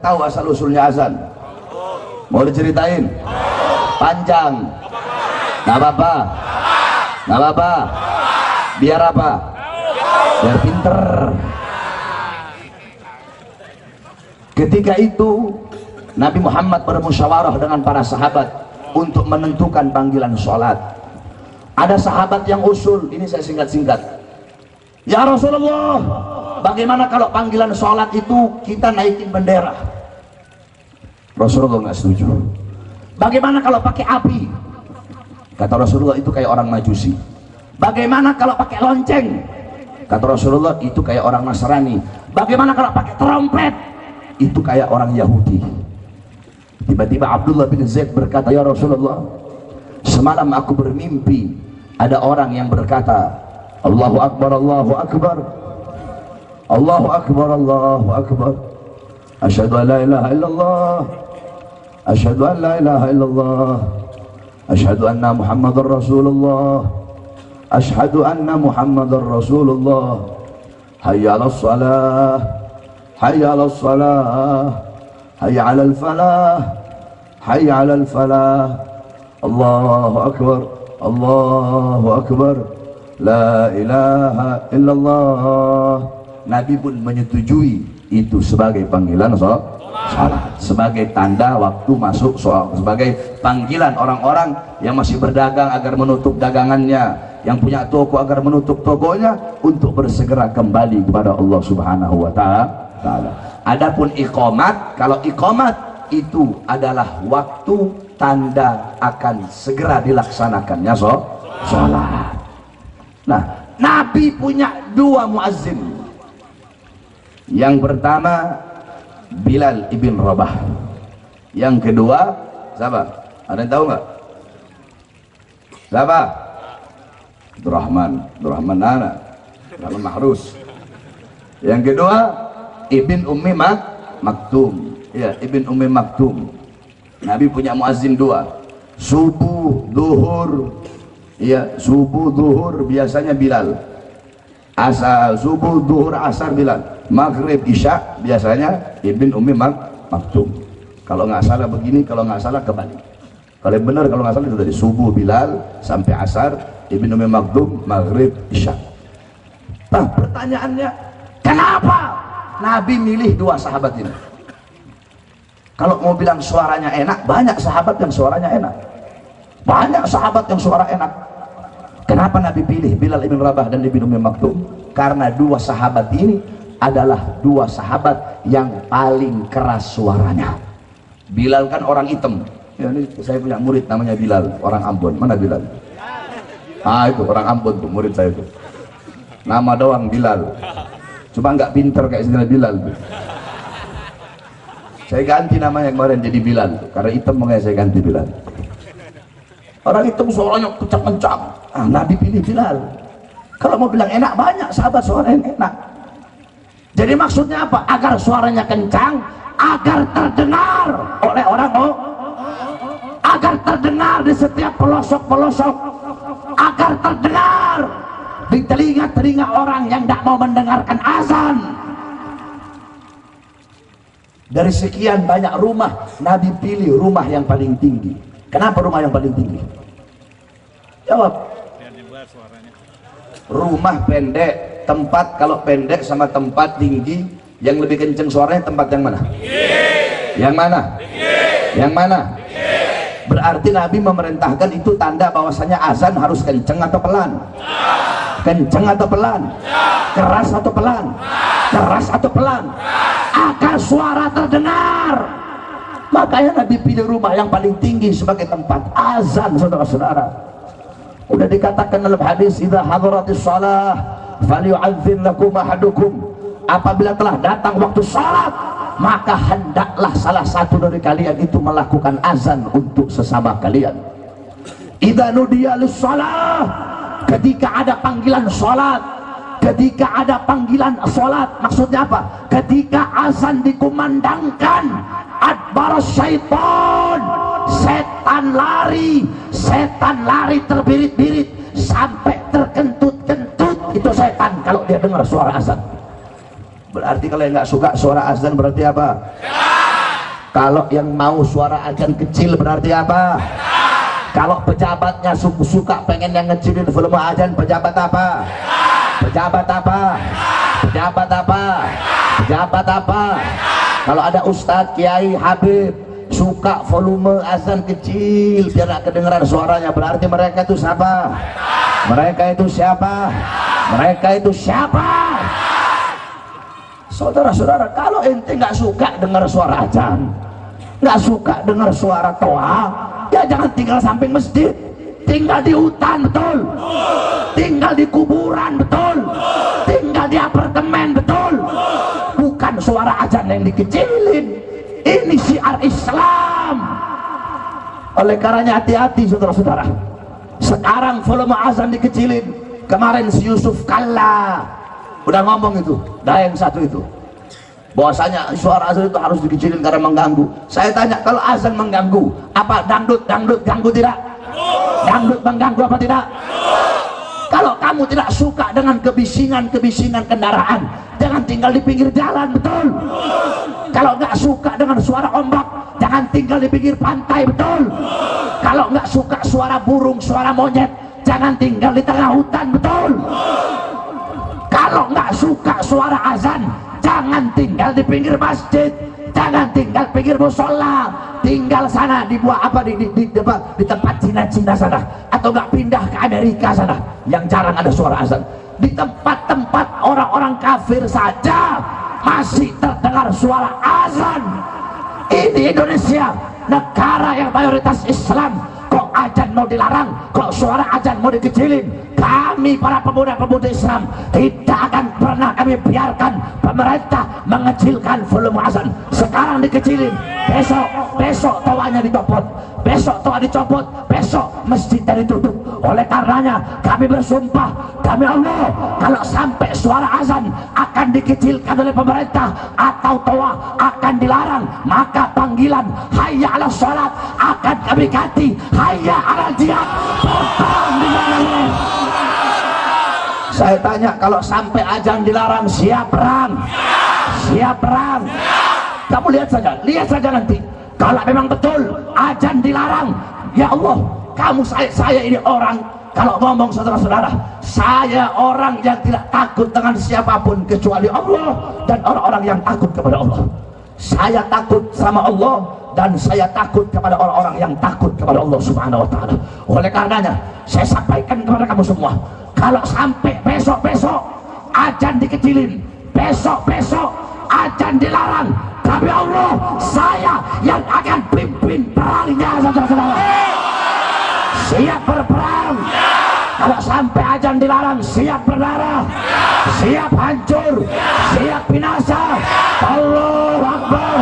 Tahu asal usulnya azan? Mau diceritain? Panjang? Nggak apa-apa? Nggak apa-apa? Biar apa? Biar pinter. Ketika itu Nabi Muhammad bermusyawarah dengan para sahabat untuk menentukan panggilan sholat. Ada sahabat yang usul, ini saya singkat-singkat. Ya Rasulullah, bagaimana kalau panggilan sholat itu kita naikin bendera? Rasulullah nggak setuju. Bagaimana kalau pakai api? Kata Rasulullah, itu kayak orang Majusi. Bagaimana kalau pakai lonceng? Kata Rasulullah, itu kayak orang Nasrani. Bagaimana kalau pakai trompet? Itu kayak orang Yahudi. Tiba-tiba Abdullah bin Zaid berkata, ya Rasulullah, semalam aku bermimpi ada orang yang berkata, Allahu Akbar, Allahu Akbar, Allahu Akbar, Allahu Akbar, asyhadu an la ilaha illallah, asyhadu an la ilaha illallah, asyhadu anna Muhammadar Rasulullah, asyhadu anna Muhammadar Rasulullah, hayya 'alas shalah, hayya 'alas shalah, hayya 'alal falah, hayya 'alal falah, Allahu Akbar, Allahu Akbar, la ilaha illallah. Nabi pun menyetujui itu sebagai panggilan salat, sebagai tanda waktu masuk sholat, sebagai panggilan orang-orang yang masih berdagang agar menutup dagangannya, yang punya toko agar menutup tokonya, untuk bersegera kembali kepada Allah Subhanahu wa ta'ala. Adapun iqamat, kalau iqamat itu adalah waktu tanda akan segera dilaksanakannya sholat. Nah, Nabi punya dua muazzin. Yang pertama Bilal ibn Rabah, yang kedua siapa? Ada yang tahu nggak? Siapa? Abdurrahman Nana, Abdurrahman Mahrus. Yang kedua Ibn Ummi Maktum. Ya, Ibn Ummi Maktum. Nabi punya muazzin dua, subuh, duhur. Ya, subuh, duhur biasanya Bilal. Asar, subuh, duhur, asar Bilal. Maghrib, isya biasanya Ibn Ummi Maktum. Kalau nggak salah begini, kalau nggak salah kebalik. Kalau benar, kalau nggak salah itu dari subuh Bilal sampai asar Ibn Ummi Maktum, maghrib, isya. Nah, pertanyaannya, kenapa Nabi milih dua sahabat ini? Kalau mau bilang suaranya enak, banyak sahabat yang suaranya enak. Banyak sahabat yang suara enak. Kenapa Nabi pilih Bilal ibn Rabah dan Ibn Ummi Maktum? Karena dua sahabat ini adalah dua sahabat yang paling keras suaranya. Bilal kan orang hitam. Ya, ini saya punya murid namanya Bilal, orang Ambon. Mana Bilal? Ah, itu orang Ambon tuh, murid saya itu. Nama doang Bilal. Cuma nggak pinter kayak Sayyidina Bilal tuh. Saya ganti namanya kemarin jadi Bilal tuh. Karena hitam makanya saya ganti Bilal. Orang hitam suaranya kencang-kencang. Ah, Nabi pilih Bilal. Kalau mau bilang enak, banyak sahabat suara yang enak. Jadi maksudnya apa? Agar suaranya kencang, agar terdengar oleh orang, agar terdengar di setiap pelosok-pelosok, agar terdengar di telinga-telinga orang yang tidak mau mendengarkan azan. Dari sekian banyak rumah, Nabi pilih rumah yang paling tinggi. Kenapa rumah yang paling tinggi? Jawab. Rumah pendek, tempat kalau pendek sama tempat tinggi, yang lebih kenceng suaranya tempat yang mana? Yang mana? Yang mana? Berarti Nabi memerintahkan itu tanda bahwasanya azan harus kenceng atau pelan? Kenceng atau pelan? Keras atau pelan? Keras atau pelan? Agar suara terdengar. Makanya Nabi pilih rumah yang paling tinggi sebagai tempat azan, saudara-saudara. Udah dikatakan dalam hadis, idza hadaratis shalah falyu'adzin lakum ahadukum. Apabila telah datang waktu salat, maka hendaklah salah satu dari kalian itu melakukan azan untuk sesama kalian. Idza nudiya lis-shalah, ketika ada panggilan salat, ketika ada panggilan salat, maksudnya apa? Ketika azan dikumandangkan, adbar syaitan, setan lari terbirit-birit sampai terkentut-kentut. Itu setan kalau dia dengar suara azan. Berarti kalau yang nggak suka suara azan berarti apa? Kalau yang mau suara azan kecil berarti apa? Kalau pejabatnya suka pengen yang ngecilin volume azan, pejabat apa? Pejabat apa? Pejabat apa? Pejabat apa? Kalau ada ustadz, kiai, habib suka volume azan kecil biar gak kedengeran suaranya, berarti mereka itu siapa? Mereka itu siapa? Mereka itu siapa? Saudara-saudara, kalau ente nggak suka dengar suara azan, nggak suka dengar suara toa, ya jangan tinggal samping masjid, tinggal di hutan, betul? Tinggal di kuburan, betul? Tinggal di apartemen, betul? Bukan suara azan yang dikecilin. Ini syiar Islam. Oleh karenanya hati-hati saudara-saudara. Sekarang volume azan dikecilin. Kemarin si Yusuf Kalla udah ngomong itu, Daeng satu itu, bahwasanya suara azan itu harus dikecilin karena mengganggu. Saya tanya, kalau azan mengganggu, apa dangdut ganggu tidak? Dangdut mengganggu apa tidak? Kalau kamu tidak suka dengan kebisingan kendaraan, jangan tinggal di pinggir jalan, betul? Kalau nggak suka dengan suara ombak, jangan tinggal di pinggir pantai, betul? Kalau nggak suka suara burung, suara monyet, jangan tinggal di tengah hutan, betul? Kalau nggak suka suara azan, jangan tinggal di pinggir masjid, jangan tinggal pinggir musola, tinggal sana di buah apa di tempat Cina sana, atau nggak pindah ke Amerika sana yang jarang ada suara azan. Di tempat-tempat orang-orang kafir saja masih terdengar suara azan. Ini Indonesia, negara yang mayoritas Islam, kok azan mau dilarang, kok suara azan mau dikecilin. Kami para pemuda-pemuda Islam tidak akan pernah kami biarkan pemerintah mengecilkan volume azan. Sekarang dikecilin, besok toanya dicopot, besok toa dicopot, besok masjidnya ditutup. Oleh karenanya kami bersumpah demi Allah, kalau sampai suara azan akan dikecilkan oleh pemerintah atau toa akan dilarang, maka panggilan hayya ala sholat akan kami ganti hayya ala jihad. Berperang di mana? Saya tanya, kalau sampai azan dilarang, siap perang? Siap perang? Kamu lihat saja nanti. Kalau memang betul azan dilarang, ya Allah, saya ini orang, kalau ngomong saudara-saudara, saya orang yang tidak takut dengan siapapun kecuali Allah dan orang-orang yang takut kepada Allah. Saya takut sama Allah dan saya takut kepada orang-orang yang takut kepada Allah Subhanahu wa ta'ala. Oleh karenanya saya sampaikan kepada kamu semua, kalau sampai besok-besok azan dikecilin, besok-besok azan dilarang, tapi Allah, saya yang akan pimpin perangnya, saudara-saudara. Siap berperang. Kalau sampai azan dilarang, siap berdarah, siap hancur, siap binasa. Allahu Akbar.